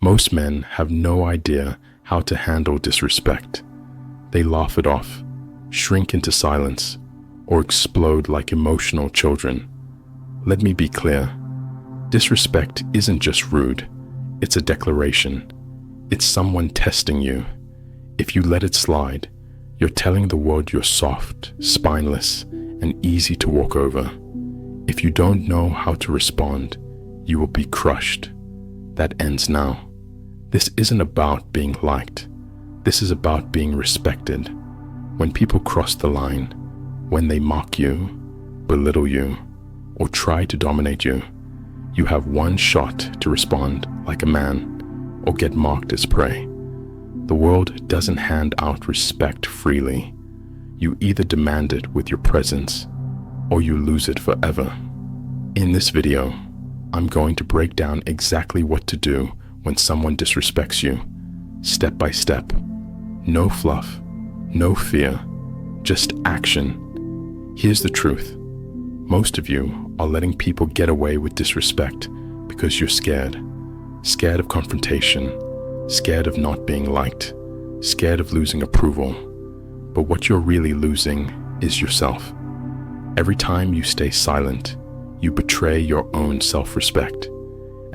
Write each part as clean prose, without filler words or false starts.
Most men have no idea how to handle disrespect. They laugh it off, shrink into silence, or explode like emotional children. Let me be clear. Disrespect isn't just rude, it's a declaration. It's someone testing you. If you let it slide, you're telling the world you're soft, spineless, and easy to walk over. If you don't know how to respond, you will be crushed. That ends now. This isn't about being liked. This is about being respected. When people cross the line, when they mock you, belittle you, or try to dominate you, you have one shot to respond like a man or get marked as prey. The world doesn't hand out respect freely. You either demand it with your presence or you lose it forever. In this video, I'm going to break down exactly what to do when someone disrespects you, step by step. No fluff, no fear, just action. Here's the truth. Most of you are letting people get away with disrespect because you're scared. Scared of confrontation, scared of not being liked, scared of losing approval. But what you're really losing is yourself. Every time you stay silent, you betray your own self-respect.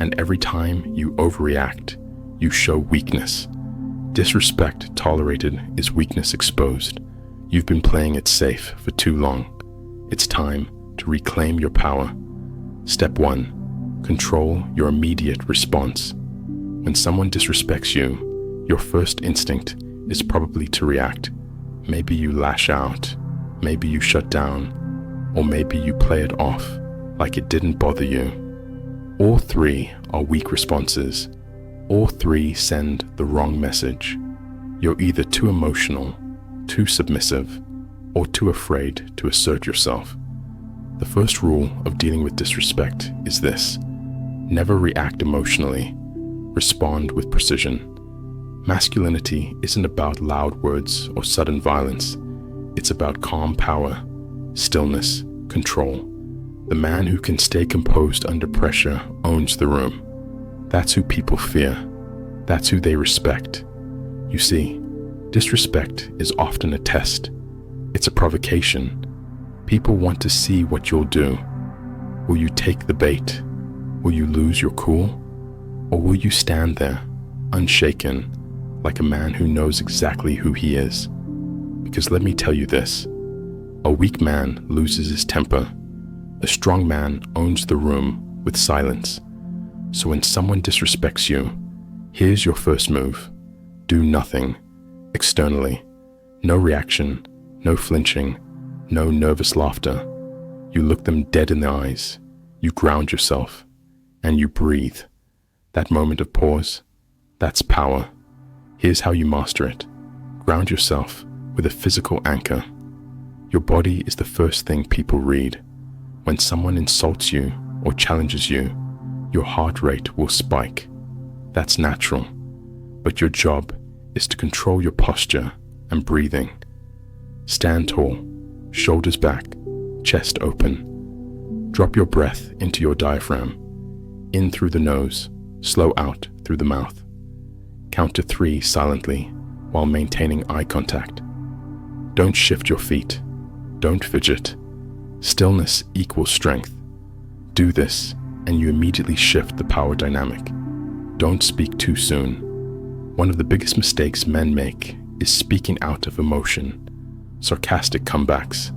And every time you overreact, you show weakness. Disrespect tolerated is weakness exposed. You've been playing it safe for too long. It's time to reclaim your power. Step 1. Control your immediate response. When someone disrespects you, your first instinct is probably to react. Maybe you lash out, maybe you shut down, or maybe you play it off like it didn't bother you. All three are weak responses. All three send the wrong message. You're either too emotional, too submissive, or too afraid to assert yourself. The first rule of dealing with disrespect is this: never react emotionally, respond with precision. Masculinity isn't about loud words or sudden violence. It's about calm power, stillness, control. The man who can stay composed under pressure owns the room. That's who people fear. That's who they respect. You see, disrespect is often a test. It's a provocation. People want to see what you'll do. Will you take the bait? Will you lose your cool? Or will you stand there, unshaken, like a man who knows exactly who he is? Because let me tell you this, a weak man loses his temper. A strong man owns the room with silence. So when someone disrespects you, here's your first move. Do nothing externally. No reaction, no flinching, no nervous laughter. You look them dead in the eyes. You ground yourself and you breathe. That moment of pause, that's power. Here's how you master it. Ground yourself with a physical anchor. Your body is the first thing people read. When someone insults you or challenges you, your heart rate will spike. That's natural. But your job is to control your posture and breathing. Stand tall, shoulders back, chest open. Drop your breath into your diaphragm. In through the nose, slow out through the mouth. Count to 3 silently while maintaining eye contact. Don't shift your feet. Don't fidget. Stillness equals strength. Do this and you immediately shift the power dynamic. Don't speak too soon. One of the biggest mistakes men make is speaking out of emotion. Sarcastic comebacks,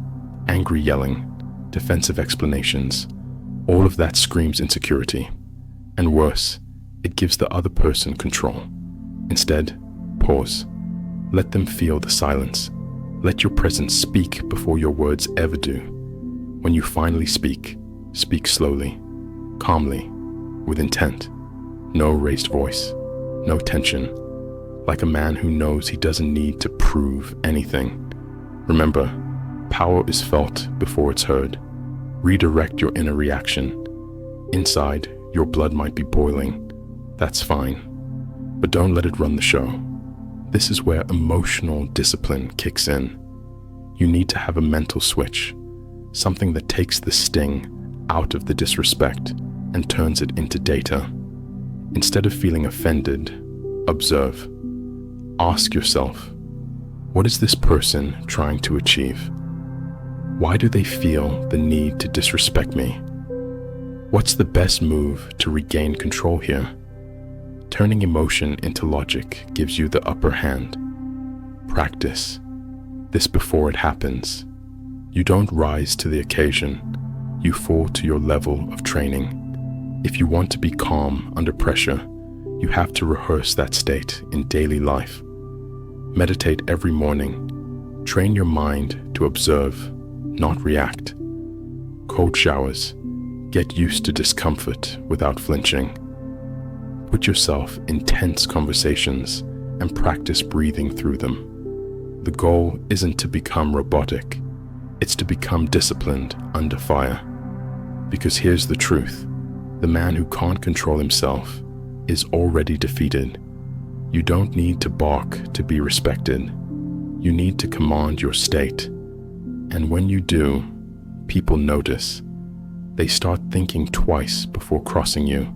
angry yelling, defensive explanations. All of that screams insecurity. And worse, it gives the other person control. Instead, pause. Let them feel the silence. Let your presence speak before your words ever do. When you finally speak, speak slowly, calmly, with intent. No raised voice, no tension. Like a man who knows he doesn't need to prove anything. Remember, power is felt before it's heard. Redirect your inner reaction. Inside, your blood might be boiling. That's fine. But don't let it run the show. This is where emotional discipline kicks in. You need to have a mental switch. Something that takes the sting out of the disrespect and turns it into data. Instead of feeling offended, observe. Ask yourself, what is this person trying to achieve? Why do they feel the need to disrespect me? What's the best move to regain control here? Turning emotion into logic gives you the upper hand. Practice this before it happens. You don't rise to the occasion, you fall to your level of training. If you want to be calm under pressure, you have to rehearse that state in daily life. Meditate every morning. Train your mind to observe, not react. Cold showers. Get used to discomfort without flinching. Put yourself in tense conversations and practice breathing through them. The goal isn't to become robotic, it's to become disciplined under fire. Because here's the truth, the man who can't control himself is already defeated. You don't need to bark to be respected. You need to command your state. And when you do, people notice. They start thinking twice before crossing you.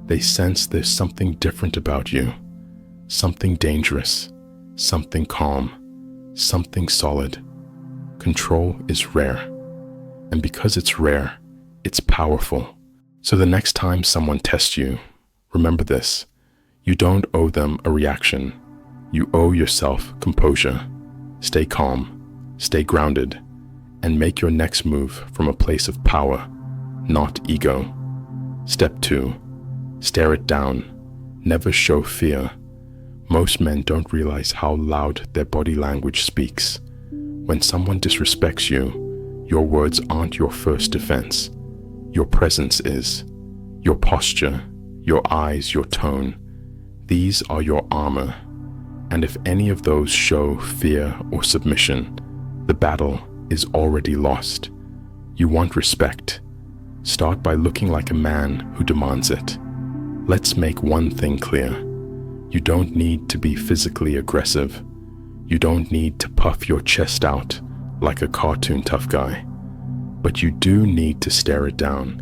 They sense there's something different about you, something dangerous, something calm, something solid. Control is rare, and because it's rare, it's powerful. So the next time someone tests you, remember this: you don't owe them a reaction. You owe yourself composure. Stay calm, stay grounded, and make your next move from a place of power, not ego. Step 2. Stare it down. Never show fear. Most men don't realize how loud their body language speaks. When someone disrespects you, your words aren't your first defense. Your presence is. Your posture, your eyes, your tone. These are your armor. And if any of those show fear or submission, the battle is already lost. You want respect. Start by looking like a man who demands it. Let's make one thing clear. You don't need to be physically aggressive. You don't need to puff your chest out like a cartoon tough guy. But you do need to stare it down.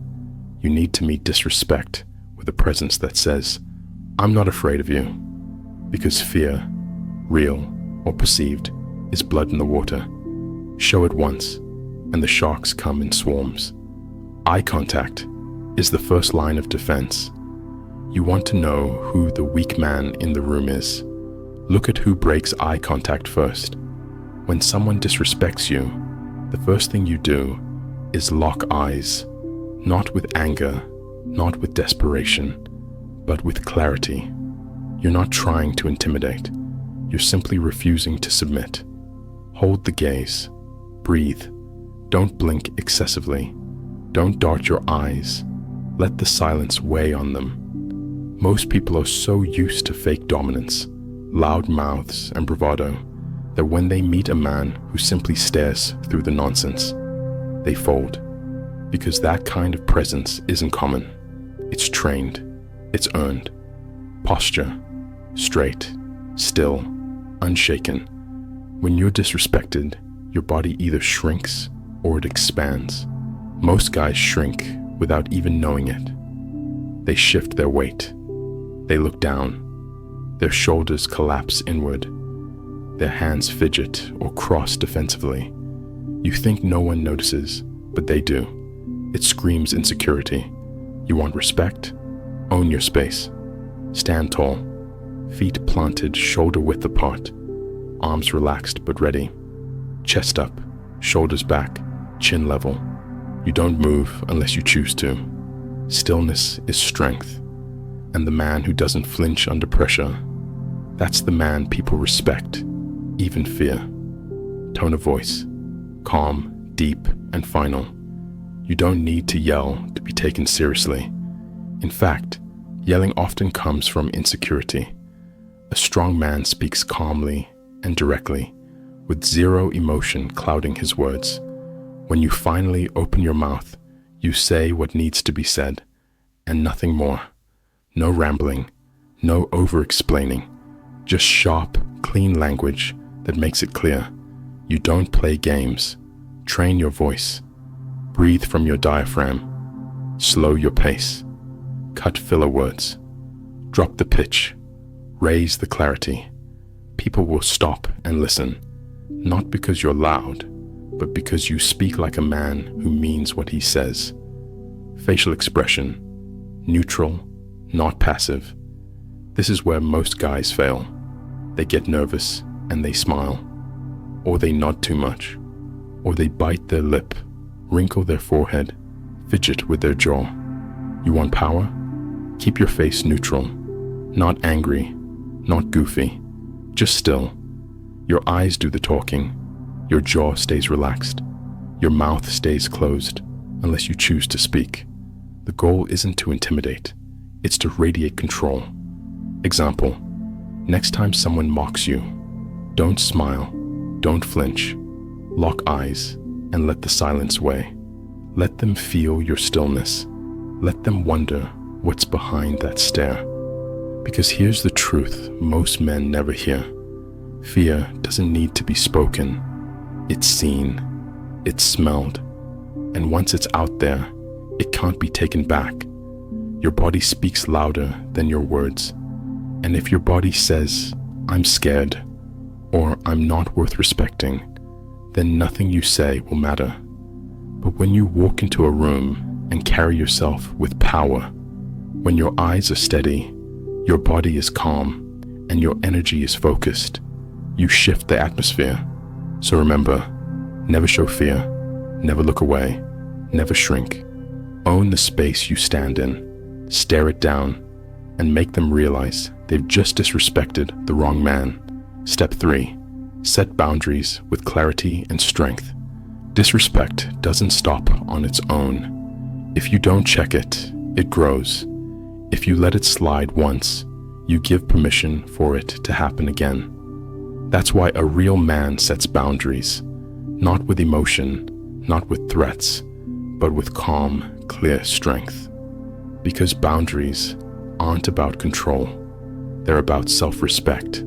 You need to meet disrespect with a presence that says, I'm not afraid of you. Because fear, real or perceived, is blood in the water. Show it once, and the sharks come in swarms. Eye contact is the first line of defense. You want to know who the weak man in the room is. Look at who breaks eye contact first. When someone disrespects you, the first thing you do is lock eyes, not with anger, not with desperation, but with clarity. You're not trying to intimidate. You're simply refusing to submit. Hold the gaze. Breathe. Don't blink excessively. Don't dart your eyes. Let the silence weigh on them. Most people are so used to fake dominance, loud mouths, and bravado that when they meet a man who simply stares through the nonsense, they fold. Because that kind of presence isn't common. It's trained. It's earned. Posture. Straight. Still. Unshaken. When you're disrespected, your body either shrinks or it expands. Most guys shrink without even knowing it. They shift their weight. They look down. Their shoulders collapse inward. Their hands fidget or cross defensively. You think no one notices, but they do. It screams insecurity. You want respect? Own your space. Stand tall. Feet planted shoulder width apart. Arms relaxed but ready. Chest up, shoulders back, chin level. You don't move unless you choose to. Stillness is strength. And the man who doesn't flinch under pressure, that's the man people respect, even fear. Tone of voice. Calm, deep, and final. You don't need to yell to be taken seriously. In fact, yelling often comes from insecurity. A strong man speaks calmly and directly, with zero emotion clouding his words. When you finally open your mouth, you say what needs to be said, and nothing more. No rambling, no over-explaining, just sharp, clean language that makes it clear. You don't play games. Train your voice. Breathe from your diaphragm. Slow your pace. Cut filler words. Drop the pitch, raise the clarity. People will stop and listen, not because you're loud, but because you speak like a man who means what he says. Facial expression, neutral, not passive. This is where most guys fail. They get nervous and they smile, or they nod too much, or they bite their lip, wrinkle their forehead, fidget with their jaw. You want power? Keep your face neutral, not angry, not goofy, just still. Your eyes do the talking, your jaw stays relaxed, your mouth stays closed, unless you choose to speak. The goal isn't to intimidate, it's to radiate control. Example, next time someone mocks you, don't smile, don't flinch, lock eyes, and let the silence weigh. Let them feel your stillness. Let them wonder what's behind that stare. Because here's the truth most men never hear. Fear doesn't need to be spoken. It's seen, it's smelled, and once it's out there, it can't be taken back. Your body speaks louder than your words. And if your body says, "I'm scared," or "I'm not worth respecting," then nothing you say will matter. But when you walk into a room and carry yourself with power, when your eyes are steady, your body is calm, and your energy is focused, you shift the atmosphere. So remember, never show fear, never look away, never shrink. Own the space you stand in, stare it down, and make them realize they've just disrespected the wrong man. Step 3. Set boundaries with clarity and strength. Disrespect doesn't stop on its own. If you don't check it, it grows. If you let it slide once, you give permission for it to happen again. That's why a real man sets boundaries, not with emotion, not with threats, but with calm, clear strength. Because boundaries aren't about control, they're about self-respect.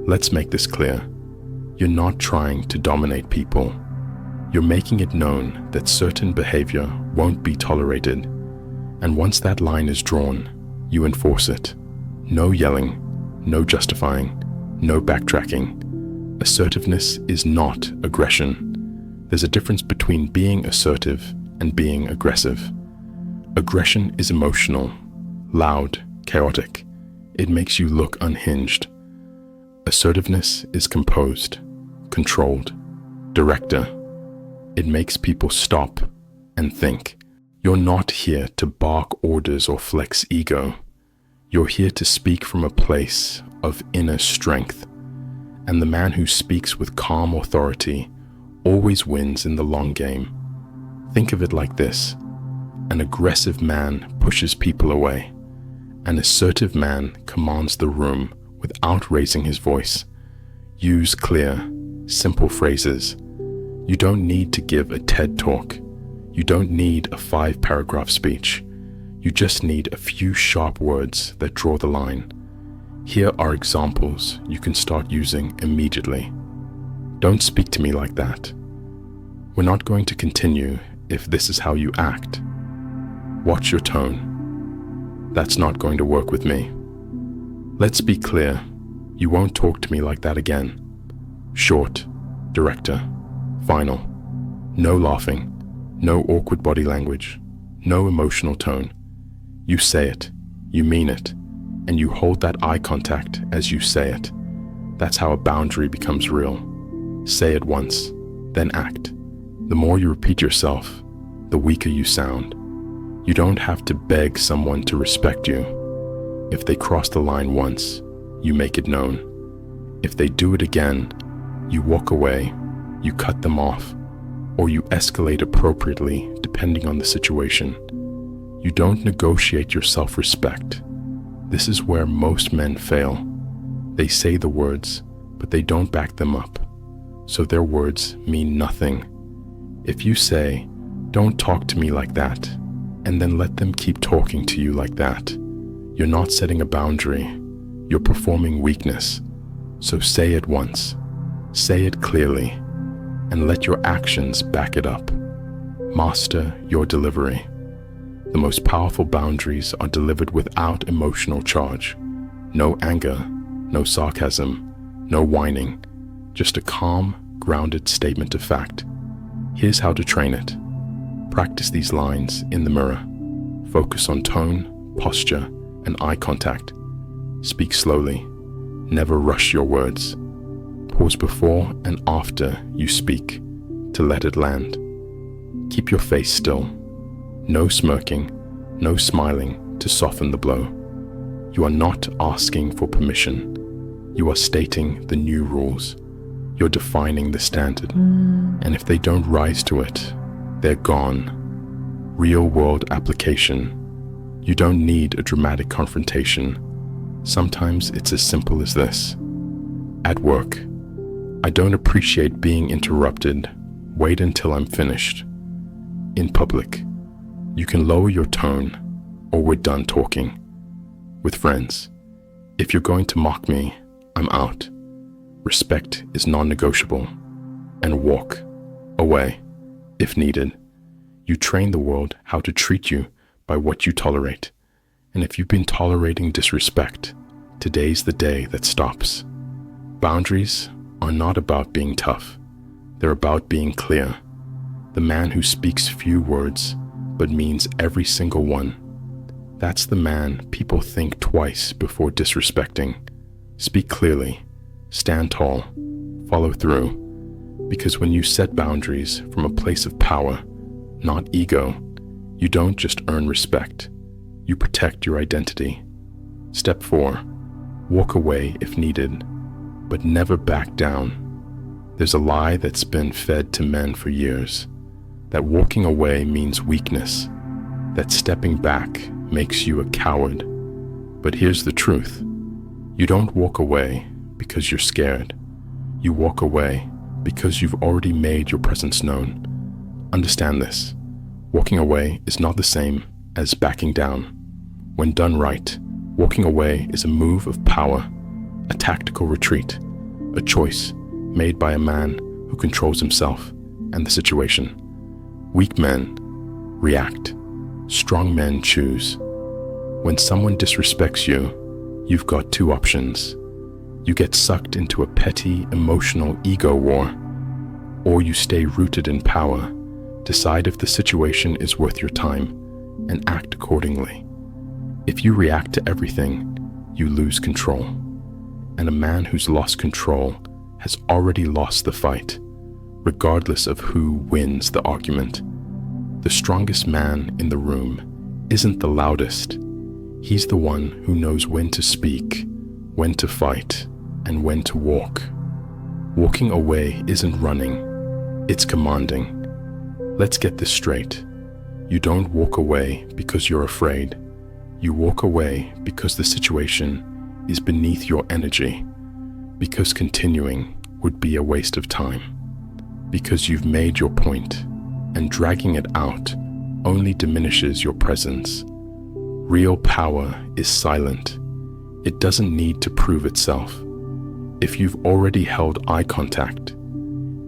Let's make this clear. You're not trying to dominate people. You're making it known that certain behavior won't be tolerated. And once that line is drawn, you enforce it. No yelling, no justifying, no backtracking. Assertiveness is not aggression. There's a difference between being assertive and being aggressive. Aggression is emotional, loud, chaotic. It makes you look unhinged. Assertiveness is composed, controlled, director. It makes people stop and think. You're not here to bark orders or flex ego. You're here to speak from a place of inner strength. And the man who speaks with calm authority always wins in the long game. Think of it like this. An aggressive man pushes people away. An assertive man commands the room without raising his voice. Use clear, simple phrases. You don't need to give a TED talk. You don't need a 5-paragraph speech. You just need a few sharp words that draw the line. Here are examples you can start using immediately. Don't speak to me like that. We're not going to continue if this is how you act. Watch your tone. That's not going to work with me. Let's be clear. You won't talk to me like that again. Short, director, final. No laughing, no awkward body language, no emotional tone. You say it, you mean it, and you hold that eye contact as you say it. That's how a boundary becomes real. Say it once, then act. The more you repeat yourself, the weaker you sound. You don't have to beg someone to respect you. If they cross the line once, you make it known. If they do it again, you walk away, you cut them off, or you escalate appropriately depending on the situation. You don't negotiate your self-respect. This is where most men fail. They say the words, but they don't back them up. So their words mean nothing. If you say, "Don't talk to me like that," and then let them keep talking to you like that, you're not setting a boundary. You're performing weakness. So say it once. Say it clearly, and let your actions back it up. Master your delivery. The most powerful boundaries are delivered without emotional charge. No anger, no sarcasm, no whining, just a calm, grounded statement of fact. Here's how to train it. Practice these lines in the mirror. Focus on tone, posture, and eye contact. Speak slowly. Never rush your words. Pause before and after you speak to let it land. Keep your face still. No smirking, no smiling to soften the blow. You are not asking for permission. You are stating the new rules. You're defining the standard. And if they don't rise to it, they're gone. Real-world application. You don't need a dramatic confrontation. Sometimes it's as simple as this. At work, I don't appreciate being interrupted. Wait until I'm finished. In public, you can lower your tone or we're done talking. With friends, if you're going to mock me, I'm out. Respect is non-negotiable. And walk away if needed. You train the world how to treat you by what you tolerate. And if you've been tolerating disrespect, today's the day that stops. Boundaries are not about being tough. They're about being clear. The man who speaks few words but means every single one. That's the man people think twice before disrespecting. Speak clearly, stand tall, follow through. Because when you set boundaries from a place of power, not ego, you don't just earn respect, you protect your identity. Step 4, walk away if needed, but never back down. There's a lie that's been fed to men for years, that walking away means weakness, that stepping back makes you a coward. But here's the truth. You don't walk away because you're scared. You walk away because you've already made your presence known. Understand this. Walking away is not the same as backing down. When done right, walking away is a move of power, a tactical retreat, a choice made by a man who controls himself and the situation. Weak men react. Strong men choose. When someone disrespects you, you've got 2 options. You get sucked into a petty, emotional ego war, or you stay rooted in power, decide if the situation is worth your time, and act accordingly. If you react to everything, you lose control. And a man who's lost control has already lost the fight, regardless of who wins the argument. The strongest man in the room isn't the loudest. He's the one who knows when to speak, when to fight, and when to walk. Walking away isn't running, it's commanding. Let's get this straight. You don't walk away because you're afraid. You walk away because the situation is beneath your energy, because continuing would be a waste of time, because you've made your point, and dragging it out only diminishes your presence. Real power is silent. It doesn't need to prove itself. If you've already held eye contact,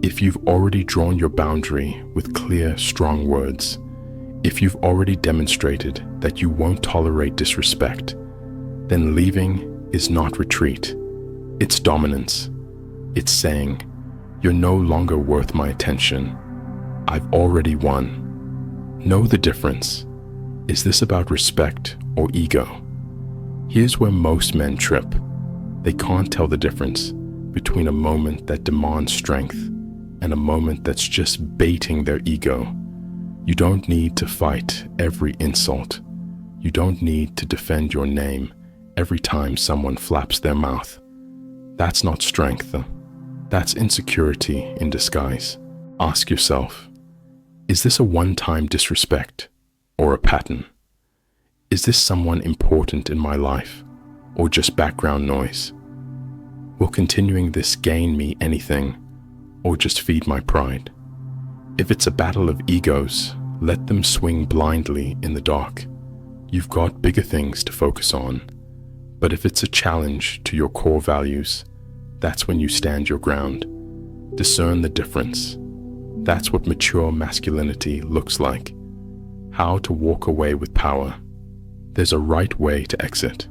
if you've already drawn your boundary with clear, strong words, if you've already demonstrated that you won't tolerate disrespect, then leaving is not retreat. It's dominance. It's saying, you're no longer worth my attention. I've already won. Know the difference. Is this about respect or ego? Here's where most men trip. They can't tell the difference between a moment that demands strength and a moment that's just baiting their ego. You don't need to fight every insult. You don't need to defend your name every time someone flaps their mouth. That's not strength. That's insecurity in disguise. Ask yourself, is this a one-time disrespect or a pattern? Is this someone important in my life or just background noise? Will continuing this gain me anything or just feed my pride? If it's a battle of egos, let them swing blindly in the dark. You've got bigger things to focus on. But if it's a challenge to your core values, that's when you stand your ground. Discern the difference. That's what mature masculinity looks like. How to walk away with power. There's a right way to exit,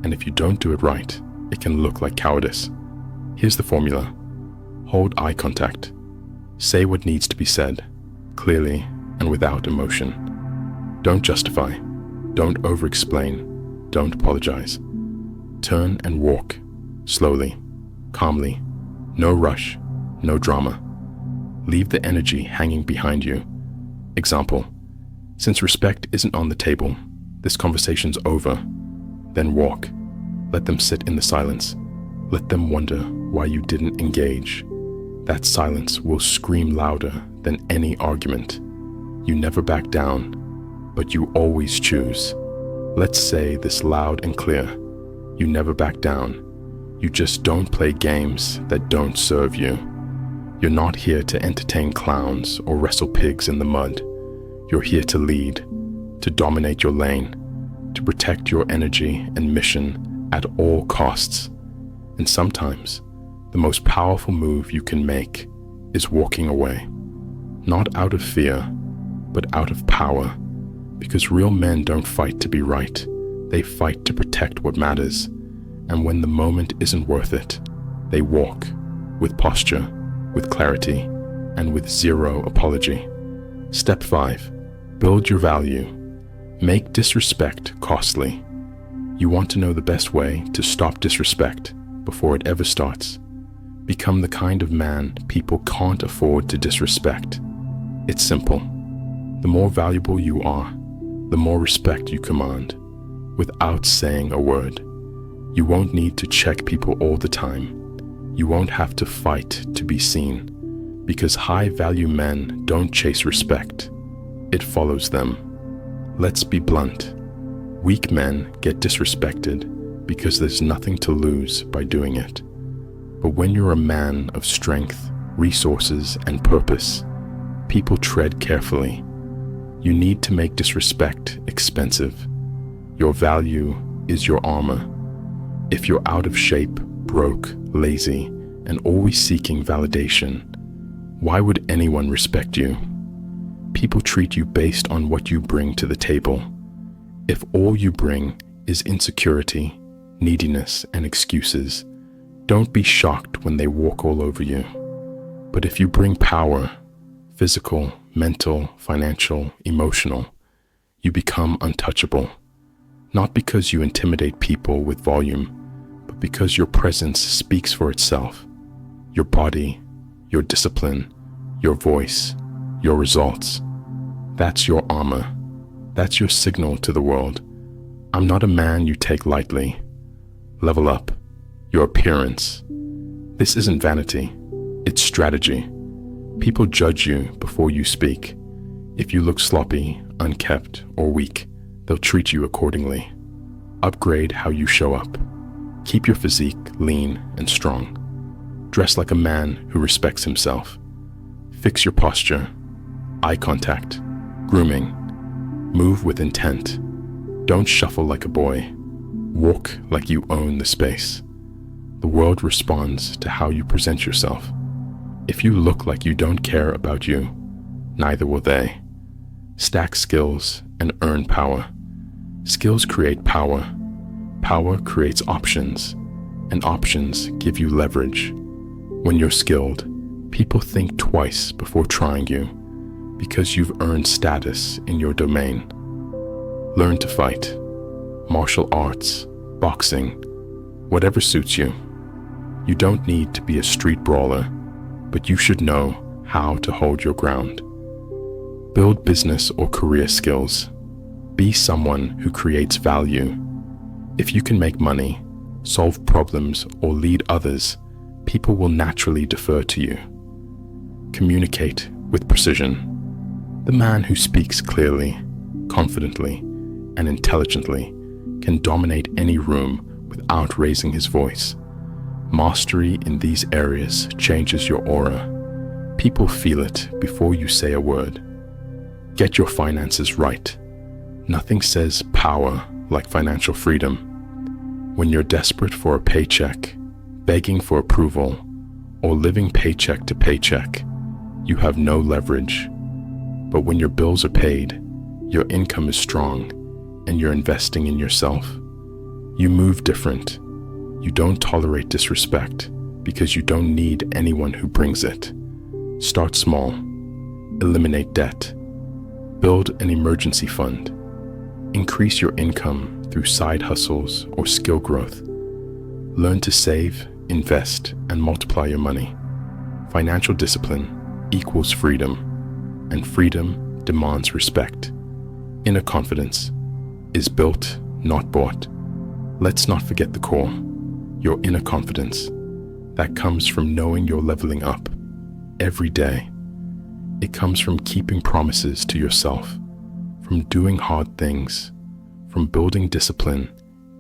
and if you don't do it right, it can look like cowardice. Here's the formula. Hold eye contact. Say what needs to be said, clearly and without emotion. Don't justify. Don't over-explain. Don't apologize. Turn and walk, slowly, calmly. No rush, no drama. Leave the energy hanging behind you. Example, since respect isn't on the table, this conversation's over. Then walk. Let them sit in the silence. Let them wonder why you didn't engage. That silence will scream louder than any argument. You never back down, but you always choose. Let's say this loud and clear. You never back down. You just don't play games that don't serve you. You're not here to entertain clowns or wrestle pigs in the mud. You're here to lead, to dominate your lane, to protect your energy and mission at all costs. And sometimes, the most powerful move you can make is walking away. Not out of fear, but out of power. Because real men don't fight to be right. They fight to protect what matters. And when the moment isn't worth it, they walk with posture, with clarity, and with zero apology. Step 5. Build your value. Make disrespect costly. You want to know the best way to stop disrespect before it ever starts. Become the kind of man people can't afford to disrespect. It's simple. The more valuable you are, the more respect you command, without saying a word. You won't need to check people all the time. You won't have to fight to be seen, because high-value men don't chase respect. It follows them. Let's be blunt. Weak men get disrespected because there's nothing to lose by doing it. But when you're a man of strength, resources, and purpose, people tread carefully. You need to make disrespect expensive. Your value is your armor. If you're out of shape, broke, lazy, and always seeking validation, why would anyone respect you? People treat you based on what you bring to the table. If all you bring is insecurity, neediness, and excuses, don't be shocked when they walk all over you. But if you bring power, physical, mental, financial, emotional, you become untouchable. Not because you intimidate people with volume, but because your presence speaks for itself. Your body, your discipline, your voice, your results. That's your armor. That's your signal to the world. I'm not a man you take lightly. Level up. Your appearance. This isn't vanity. It's strategy. People judge you before you speak. If you look sloppy, unkept, or weak, they'll treat you accordingly. Upgrade how you show up. Keep your physique lean and strong. Dress like a man who respects himself. Fix your posture, eye contact, grooming. Move with intent. Don't shuffle like a boy. Walk like you own the space. The world responds to how you present yourself. If you look like you don't care about you, neither will they. Stack skills and earn power. Skills create power. Power creates options, and options give you leverage. When you're skilled, people think twice before trying you, because you've earned status in your domain. Learn to fight. Martial arts, boxing, whatever suits you. You don't need to be a street brawler, but you should know how to hold your ground. Build business or career skills. Be someone who creates value. If you can make money, solve problems, or lead others, people will naturally defer to you. Communicate with precision. The man who speaks clearly, confidently, and intelligently can dominate any room without raising his voice. Mastery in these areas changes your aura. People feel it before you say a word. Get your finances right. Nothing says power like financial freedom. When you're desperate for a paycheck, begging for approval, or living paycheck to paycheck, you have no leverage. But when your bills are paid, Your income is strong, and you're investing in yourself. You move different. You don't tolerate disrespect because you don't need anyone who brings it. Start small. Eliminate debt. Build an emergency fund. Increase your income through side hustles or skill growth. Learn to save, invest, and multiply your money. Financial discipline equals freedom, and freedom demands respect. Inner confidence is built, not bought. Let's not forget the core, your inner confidence, that comes from knowing you're leveling up every day. It comes from keeping promises to yourself, from doing hard things, from building discipline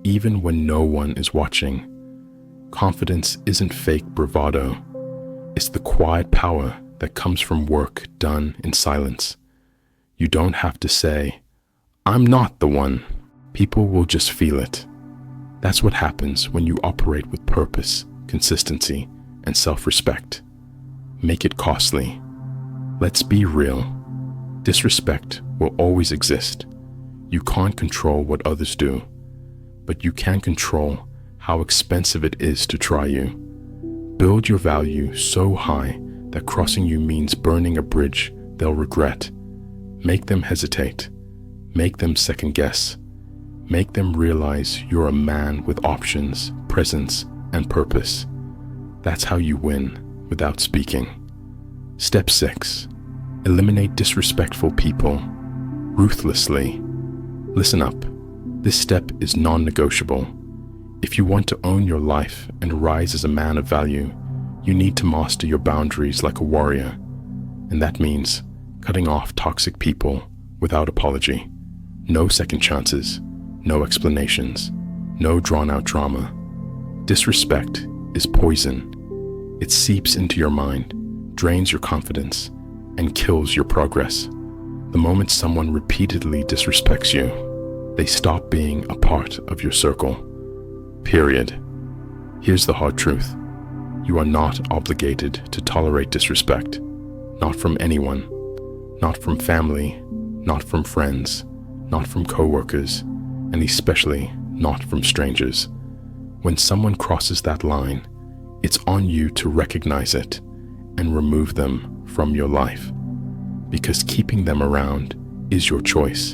even when no one is watching. Confidence isn't fake bravado. It's the quiet power that comes from work done in silence. You don't have to say, "I'm not the one." People will just feel it. That's what happens when you operate with purpose, consistency, and self-respect. Make it costly. Let's be real. Disrespect will always exist. You can't control what others do, but you can control how expensive it is to try you. Build your value so high that crossing you means burning a bridge they'll regret. Make them hesitate. Make them second guess. Make them realize you're a man with options, presence, and purpose. That's how you win without speaking. Step 6. Eliminate disrespectful people ruthlessly. Listen up. This step is non-negotiable. If you want to own your life and rise as a man of value, you need to master your boundaries like a warrior. And that means cutting off toxic people without apology. No second chances, no explanations, no drawn-out drama. Disrespect is poison. It seeps into your mind, drains your confidence, and kills your progress. The moment someone repeatedly disrespects you, they stop being a part of your circle. Period. Here's the hard truth. You are not obligated to tolerate disrespect. Not from anyone. Not from family. Not from friends. Not from coworkers. And especially not from strangers. When someone crosses that line, it's on you to recognize it and remove them from your life. Because keeping them around is your choice.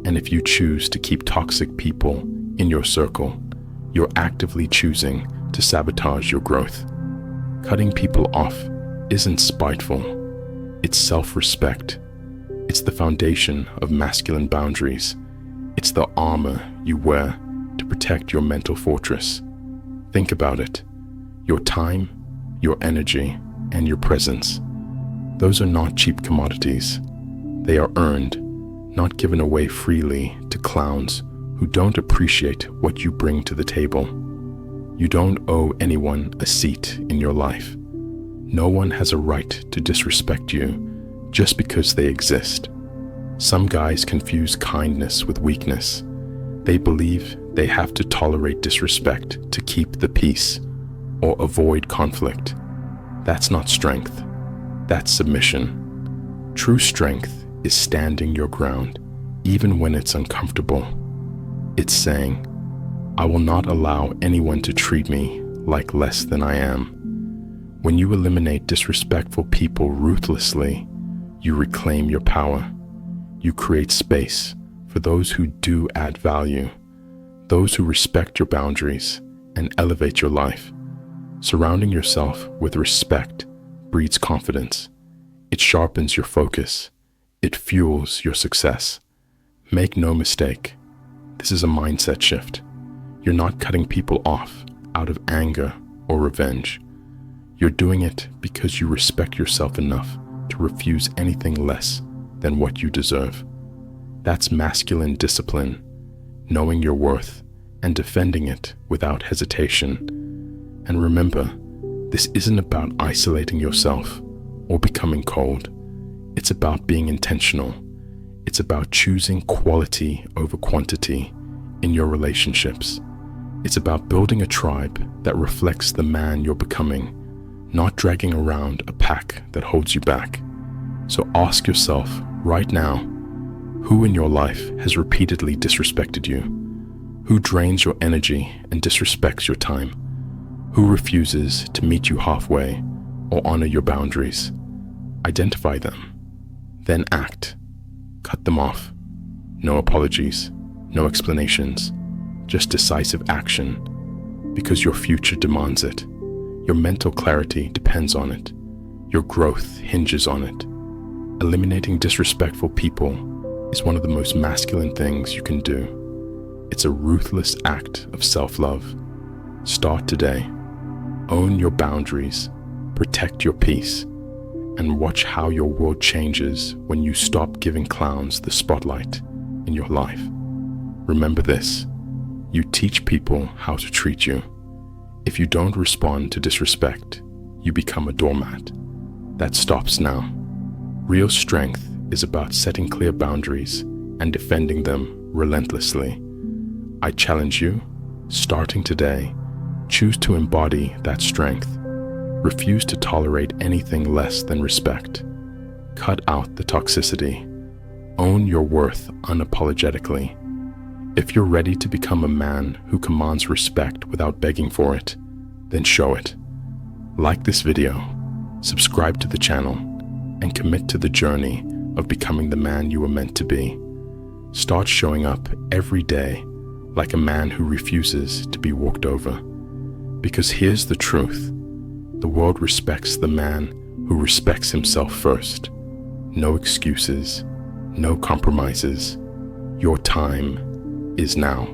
And if you choose to keep toxic people in your circle, you're actively choosing to sabotage your growth. Cutting people off isn't spiteful. It's self-respect. It's the foundation of masculine boundaries. It's the armor you wear to protect your mental fortress. Think about it. Your time, your energy, and your presence. Those are not cheap commodities. They are earned, not given away freely to clowns who don't appreciate what you bring to the table. You don't owe anyone a seat in your life. No one has a right to disrespect you just because they exist. Some guys confuse kindness with weakness. They believe they have to tolerate disrespect to keep the peace or avoid conflict. That's not strength. That's submission. True strength is standing your ground, even when it's uncomfortable. It's saying, "I will not allow anyone to treat me like less than I am." When you eliminate disrespectful people ruthlessly, you reclaim your power. You create space for those who do add value, those who respect your boundaries and elevate your life. Surrounding yourself with respect breeds confidence. It sharpens your focus. It fuels your success. Make no mistake, this is a mindset shift. You're not cutting people off out of anger or revenge. You're doing it because you respect yourself enough to refuse anything less than what you deserve. That's masculine discipline, knowing your worth and defending it without hesitation. And remember, this isn't about isolating yourself or becoming cold. It's about being intentional. It's about choosing quality over quantity in your relationships. It's about building a tribe that reflects the man you're becoming, not dragging around a pack that holds you back. So ask yourself right now, Who in your life has repeatedly disrespected you? Who drains your energy and disrespects your time? Who refuses to meet you halfway or honor your boundaries? Identify them, then act. Cut them off. No apologies, no explanations, just decisive action, because your future demands it. Your mental clarity depends on it. Your growth hinges on it. Eliminating disrespectful people is one of the most masculine things you can do. It's a ruthless act of self-love. Start today. Own your boundaries, protect your peace, and watch how your world changes when you stop giving clowns the spotlight in your life. Remember this, you teach people how to treat you. If you don't respond to disrespect, you become a doormat. That stops now. Real strength is about setting clear boundaries and defending them relentlessly. I challenge you, starting today, choose to embody that strength. Refuse to tolerate anything less than respect. Cut out the toxicity. Own your worth unapologetically. If you're ready to become a man who commands respect without begging for it, then show it. Like this video, subscribe to the channel, and commit to the journey of becoming the man you were meant to be. Start showing up every day like a man who refuses to be walked over. Because here's the truth. The world respects the man who respects himself first. No excuses, no compromises. Your time is now.